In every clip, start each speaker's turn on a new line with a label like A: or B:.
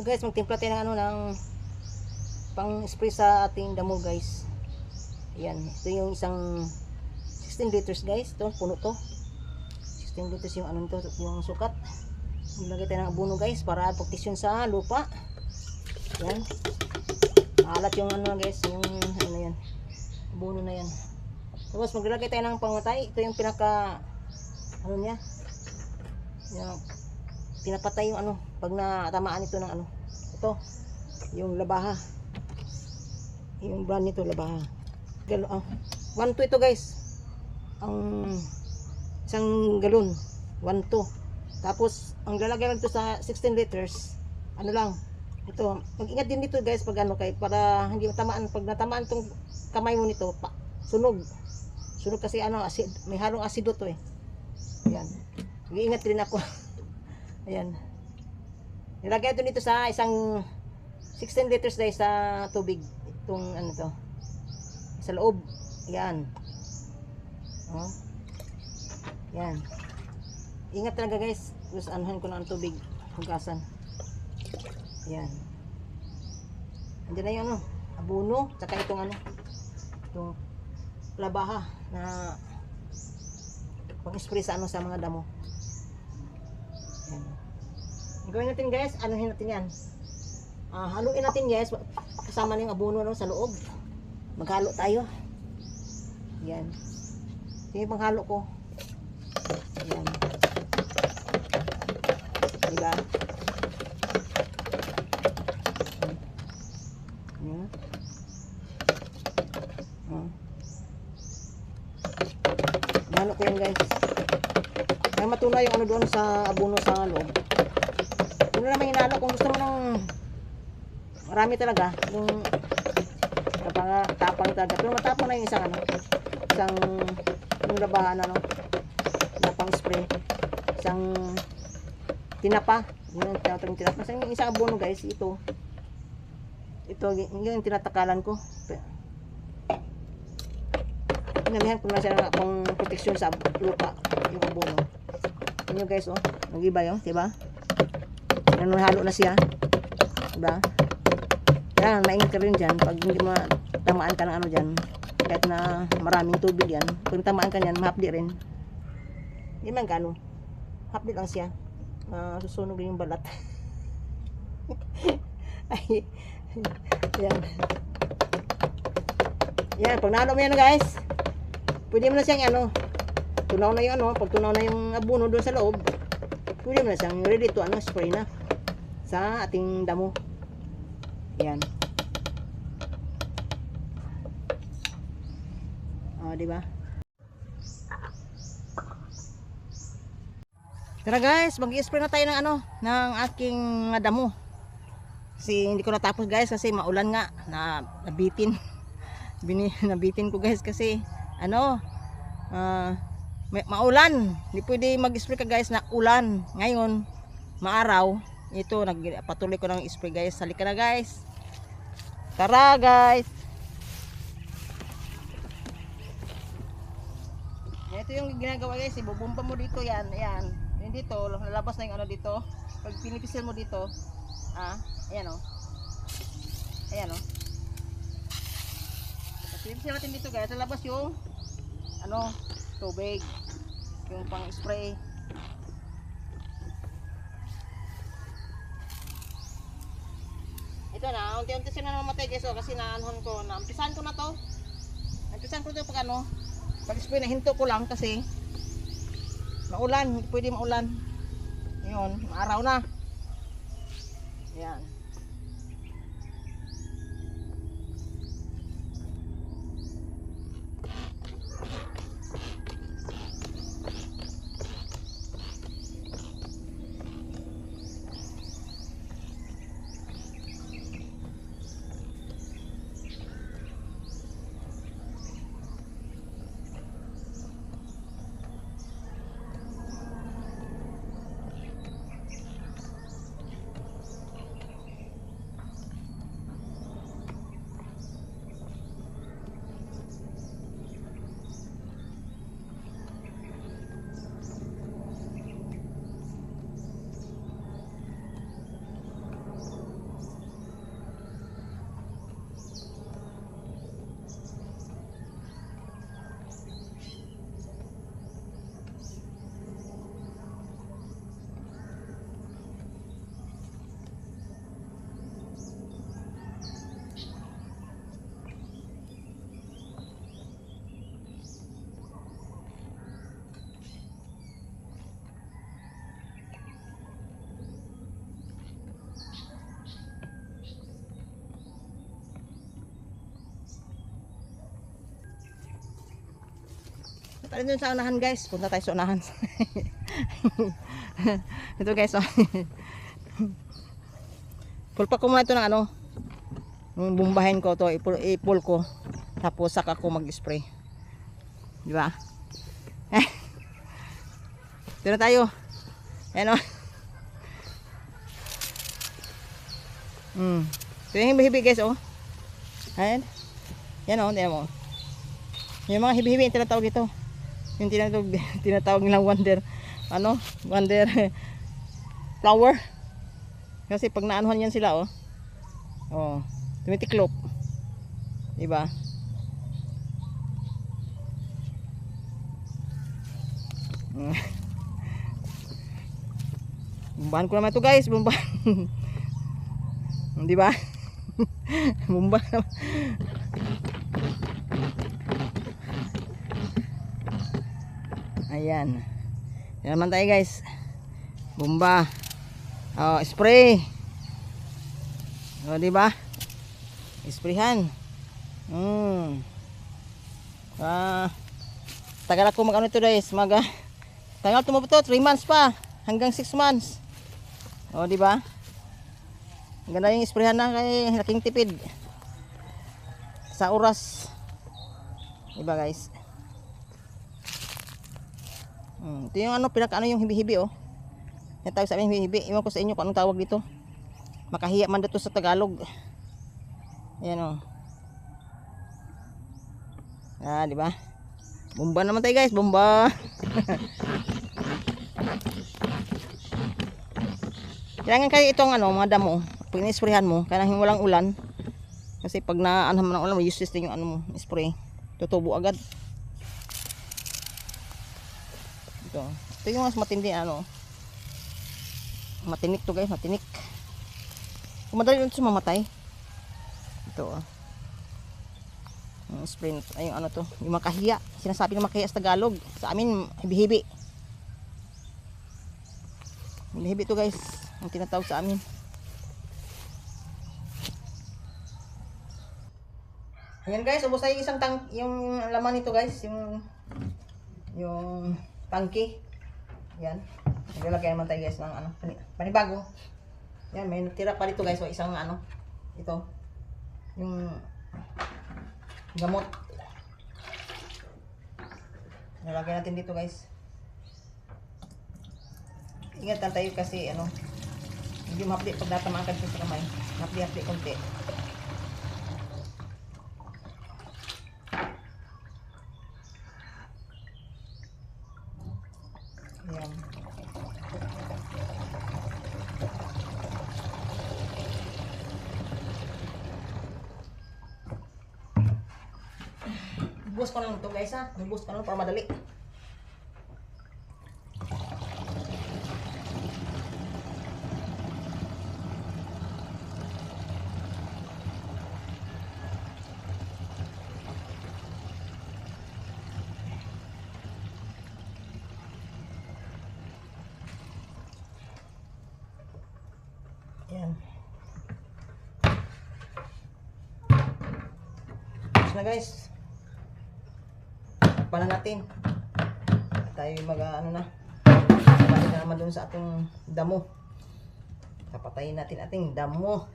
A: Ito guys, magtimpla tayo ng ano, ng pang spray sa ating damo guys. Ayan, ito yung isang 16 liters guys. Ito, puno to. 16 liters yung ano nito, yung sukat. Ilagay tayo ng abono guys para pagtisyon sa lupa. Ayan. Alat yung ano guys, yung ano yan. Abono na yan. Tapos maglalagay tayo ng pangmatay. Ito yung pinaka ano niya. Yung pinapatay yung ano pag natamaan ito ng ano. Ito yung labaha. Yung brand nito labaha. 1-2 ito guys. Ang isang galon 1-2. Tapos ang lalagay lang ito sa 16 liters. Ano lang ito, mag-ingat din dito guys pag ano kay para hindi matamaan. Pag natamaan tong kamay mo nito sunog kasi ano acid, may halong asido to eh. Ayan, mag-iingat din ako. Ayan, nilagay ito dito sa isang 16 liters guys sa tubig. Itong ano to sa loob. Ayan, oh. Ayan, ingat talaga guys. Tapos anuhan ko na ang tubig, hugasan. Ayan, andyan na yung ano abono, tsaka itong ano itong labaha na pang-spray sa ano sa mga damo. Ayan. Ang gawin natin guys, anuhin natin yan. Haluin natin guys kasama na yung abono no, sa loob. Maghalo tayo. Ayan, ito yung panghalo ko. Ayan, diba? Ayan. Halo ko yan guys. Kaya matunay yung ano doon sa abono sa loob. Ano naman hinalo kung gusto mo ng marami talaga. Yung tapang talaga. Pero matapang na yung isang ano. Isang yung labahan ano. Lapang spray. Isang tinapa. Yung tinatawag tinapa. Yung isang abono guys. Ito yung tinatakalan ko. Pinamihan ko na siya ng pang proteksyon sa lupa, yung abono. Yun guys, oh, nag-iba yun, diba? Halo na siya, diba? Kailangan maingat ka rin dyan pag hindi tamaan ka ng ano dyan, kahit na maraming tubig yan. Pag tamaan ka dyan, mahapdi rin. Hindi man gano, hapdi lang siya. Susunog yung balat. Ay, yan. Yan, pag nalo mo yan guys, pwede mo na siyang ano, tunaw na yung ano, pag tunaw na yung abono doon sa loob, pwede mo na siyang ready to ano, spray na sa ating damo. Yan. Diba? Tara guys, mag-i-spray na tayo ng ano, ng aking damo. Kasi hindi ko natapos guys kasi maulan nga, nabitin. Nabitin ko guys kasi ano, maulan. Hindi pwede mag-spray ka guys na ulan. Ngayon, maaraw. Ito, patuloy ko ng spray guys. Halika na guys. Tara guys. Ito yung ginagawa guys. Ibubumpa mo dito yan. Ayan. Yan dito. Lalabas na yung ano dito. Pag pinipisil mo dito. Ayan o. Ayan o. Pinipisil natin dito guys. Lalabas yung ano, tubig. Yung pang spray. Ito na, unti-unti siya na namatay guys, kasi naanhan ko, naampisan ko na to. Naampisan ko to pag ano, pag spray na hinto ko lang kasi maulan, hindi pwede maulan. Ngayon, maaraw na. Ayan. tayo dun sa unahan guys. Punta tayo sa unahan. Ito guys, oh. Pulpa ko muna ito ng ano. Bumbahin ko to, ipul ko. Tapos saka ko mag-spray. Di ba? Ito na tayo. Ayan, oh. Ito yung hibi-hibi guys, oh. Ayan. Yan, oh. Ayan mo. Yung mga hibi-hibi yung tinatawag ito. Yung tinatawag nilang wonder. Ano? Wonder flower. Kasi pag naanuhan yan sila, oh. Oh. Tumitiklop. Diba? Bumbahan ko naman ito guys. Bumbahan. Diba? Bumbahan. Ayan. Yan naman tayo guys. Bumba. Oh, spray. Oh, diba? Sprayhan. Tagal ako mag-ano ito guys. Tagal ito mo ito. 3 months pa. Hanggang 6 months. O, diba? Ganda yung sprayhan na kay laking tipid. Sa oras. Diba guys? Ito yung ano, pinaka-ano yung hibi-hibi, oh. Yung tawag sa amin hibi-hibi. Iwan ko sa inyo kung anong tawag dito. Makahiya man dito sa Tagalog. Ayan, oh. Diba? Bomba naman tayo guys, bomba. Kailangan kayo itong ano, mga damo. Pag in-sprayhan mo, kailangan walang ulan. Kasi pag naanhan mo ng ulan, useless din yung ano mo, spray. Tutubo agad. Ito yung mas matindi ano. Matinik to guys, matinik. Kumadali ito mamatay. Ito, oh. Spray na to. Ay, yung ano to, yung makahiya. Sinasabi ng makahiya sa Tagalog. Sa amin, hibi-hibi. Hibi-hibi to guys. Ang tinatawag sa amin. Ayan guys, ubos na yung isang yung laman nito guys. Yung tangke. Yan. Naglalagay naman tayo guys ng ano, panibago. Yan, may natira pa dito guys. So, isang ano, ito. Yung gamot. Nalagay natin dito guys. Ingat lang tayo kasi ano, hindi mahapli pag natamaan ka dito sa kamay. Mahapli-hapli konti. Ayan. Bubos ko lang ito guys ha. Bubos ko lang para madali. Ayan. Tapos na guys. Pala natin. Tayo ano na. Balik na naman dun sa ating damo. Kapatayin natin ating damo.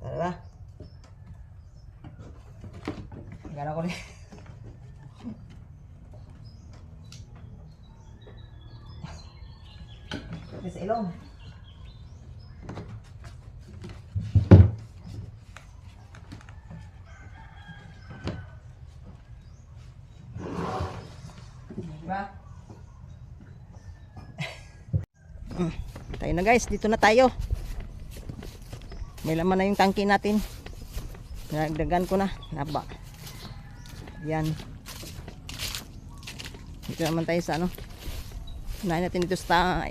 A: Tara. Gana ko rin. Sa ilong. Diba? Tayo na guys, dito na tayo. May laman na yung tangke natin. Nagdagan ko na. Naba. Yan. Dito naman tayo sa ano. Unahin natin dito sa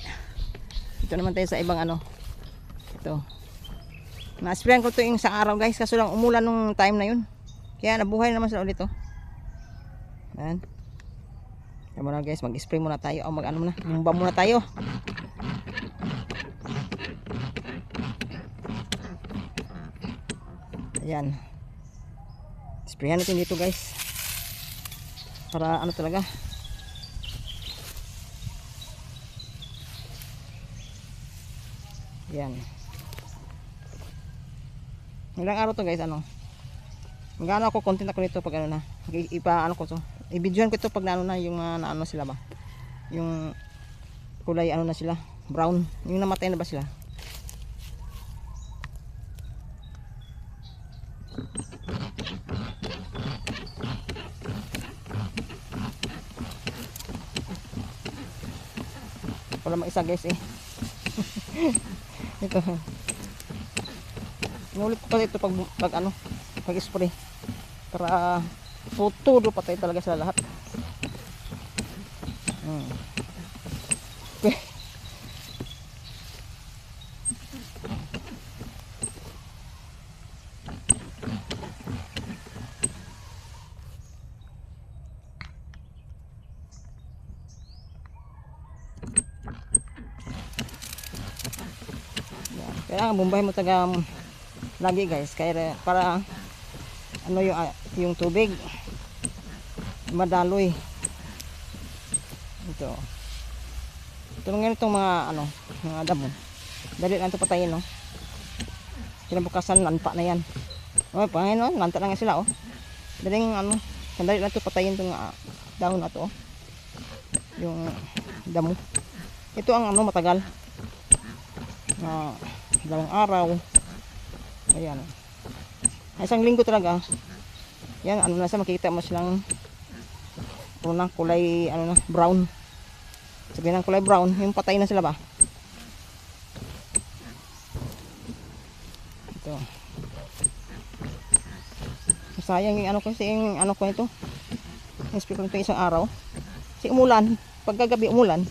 A: ito naman tayo sa ibang ano. Ito. Na-sprayan ko ito yung isang araw guys. Kaso lang umulan nung time na yun. Kaya nabuhay naman sila ulit oh. Ayan. Kaya muna guys, mag-spray muna tayo. O mag-ano muna. Bumba muna tayo. Ayan. Sprayan natin dito guys. Para ano talaga. Yan. Ilang araw to guys, ano? Magano ako, content ako nito pag ano na. Ipa ano ko to. I-videohan ko ito pag naano na yung naano sila ba. Yung kulay ano na sila, brown. Yung namatay na ba sila? Wala mag-isa guys eh. Ito. Inulit ko kasi ito pag ano, pag spray. Para todo patay talaga sila lahat. Okay. Kaya bumbay mo taga lagi guys, kaya para ano yung tubig madaloy. Ito lang itong mga ano, mga damo. Dali lang ito patayin, no. Kinabukasan lanpa na yan. Oh, pangin, no, lanta na nga sila, oh. Daling ano, sandali lang ito patayin itong dahon na to, oh. Yung damo. Ito ang ano, matagal na dalawang araw. Ayan. Isang linggo talaga. Yan, ano na siya, makikita mo silang unang kulay, ano na, brown. Sabihin ng kulay brown, yung patay na sila ba? Ito. Sayang yung ano ko, yung ano ko ito. Yung speaker nito isang araw. Kasi umulan. Pagkagabi umulan.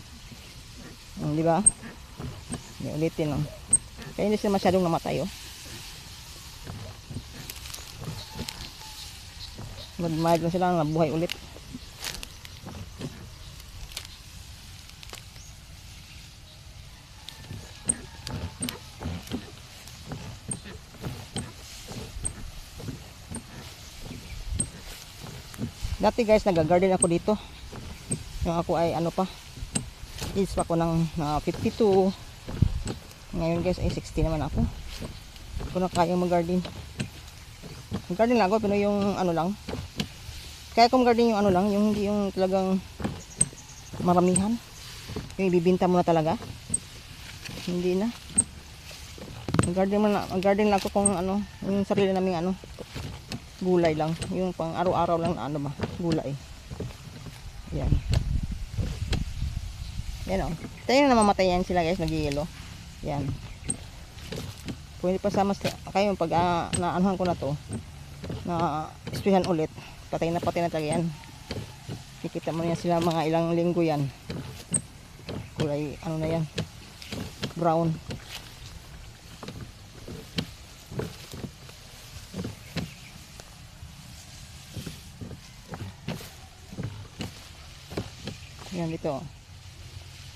A: Di ba? Ulitin lang. Kaya hindi sila masyadong namatay, oh. Magmahid lang sila, nabuhay ulit. Dati guys, nag-garden ako dito. Yung ako ay ano pa, age pa ako ng 52. Ngayon guys ay 60 naman ako. Ako na kaya mag-garden. Mag-garden lang ako, pero yung ano lang. Kaya kung garden yung ano lang, yung hindi yung talagang maramihan. Yung ibibinta mo na talaga. Hindi na. Mag-garden lang ako kung ano, yung sarili naming ano, gulay lang. Yung pang araw-araw lang na ano ba, gulay. Yan. Yan, oh. Tayo na namamatay yan sila guys, nag-yellow. Yan. Pwede pa sama kayo pag naanuhan ko na to, na isprihan ulit. Patay na talaga yan. Kikita mo yan sila mga ilang linggo yan. Kulay ano na yan, brown. Yan dito, oh.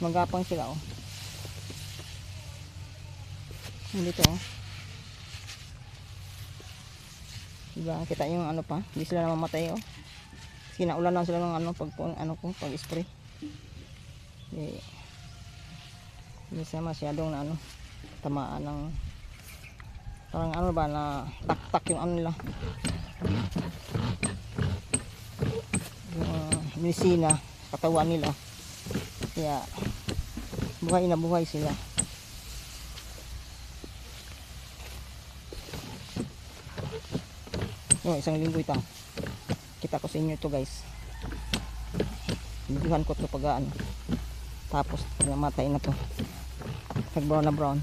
A: Magapang sila, oh. Yan dito, oh. Diba, kita yung ano pa, hindi sila namamatay, oh. Sinaulan lang sila ng ano pag spray. Hindi sila masyadong na ano, tamaan ng parang ano ba na tak-tak yung ano nila. Yung medisina, katawan nila. Kaya buhay na buhay sila. Yung isang linggo ito. Kita ko sa inyo ito guys. Bibuhan ko ito pag ano. Tapos pag namatay na to, pag brown na brown.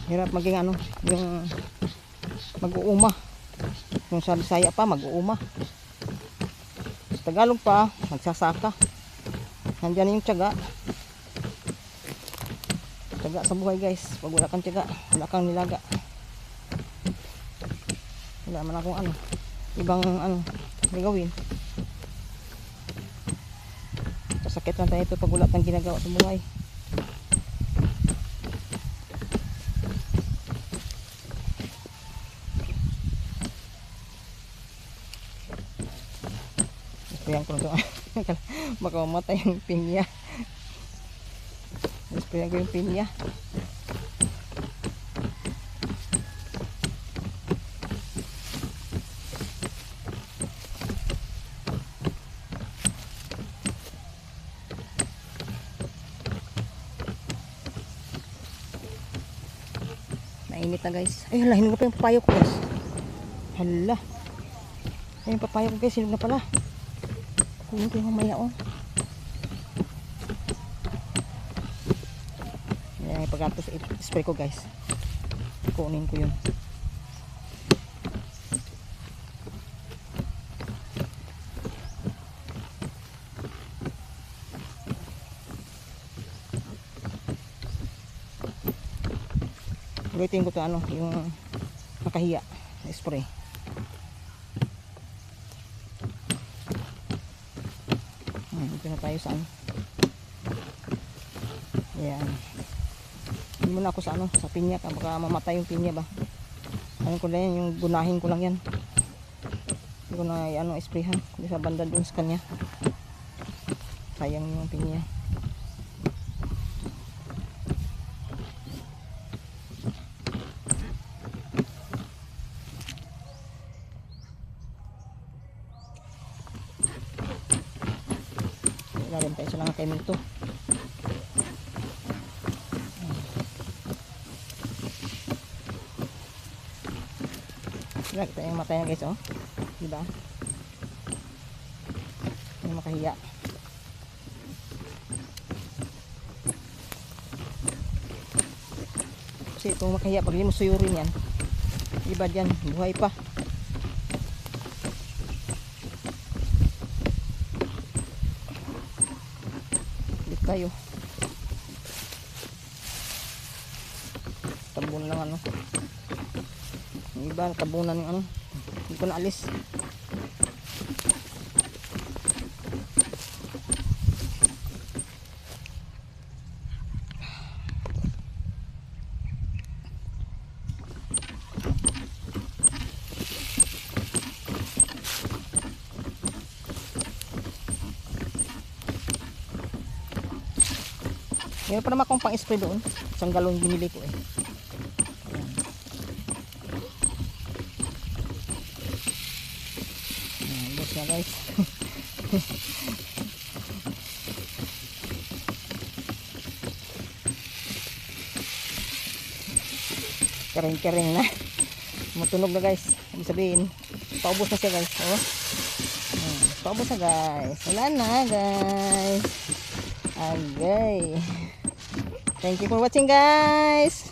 A: Hirap maging ano, yung mag-uuma. Yung sa Bisaya pa, mag-uuma. Sa Tagalog pa, magsasaka. Nandiyan yung tiyaga. Tiyaga sa buhay guys. Pag wala kang tiyaga, wala kang nilaga. Wala man akong ano, ibang ano, gagawin. Masakit lang tayo ito pag wala tayong ginagawa sa buhay. Sprayan ko na ito. Baka mamatay yung pinya. Sprayan ko yung pinya. Mainit na guys. Ay hala, hinog na pa yung papayo ko guys. Hala. Ay yung papayo ko guys, hinog na pala. Kunin ko yung mamaya oh. Yan yung pagkatos spray ko guys. Kunin ko yun. Ulitin ko to ano, yung nakahiya na spray. Dito na tayo sa ano. Ayan. Hindi muna ako sa ano, sa pinya. Baka mamatay yung pinya ba. Ano ko lang yan, yung gunahin ko lang yan. Hindi ko na ano, sprayhan. Hindi sa banda dun sa kanya. Sayang yung pinya. Ilalim tayo sa lang kay Mito. Kita yung matay na guys oh. Diba? Yung makahiya. Kasi itong makahiya pag hindi mo suyurin yan, iba dyan, buhay pa. Tayo tabon lang ano, yung iba tabunan yung ano, hindi ko na alis. Meron pa naman akong pang-spray doon. Isang galon binili ko eh. Ayan, bos na guys. Kering-kering na. Matunog na guys. Ibig sabihin, paubos na siya guys. Oh. Paubos na guys. Wala na guys. Agay. Thank you for watching guys.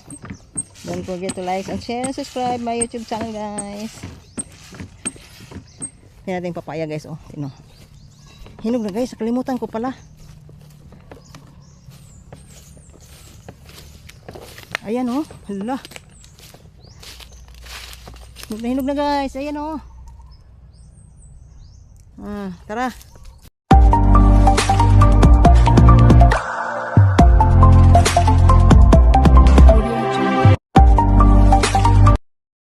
A: Don't forget to like and share and subscribe my YouTube channel guys. Kaya natin papaya guys oh. Tino. Hinog na guys. Nakalimutan ko pala. Ayan oh. Hala. Hinog na guys. Ayan oh. Tara.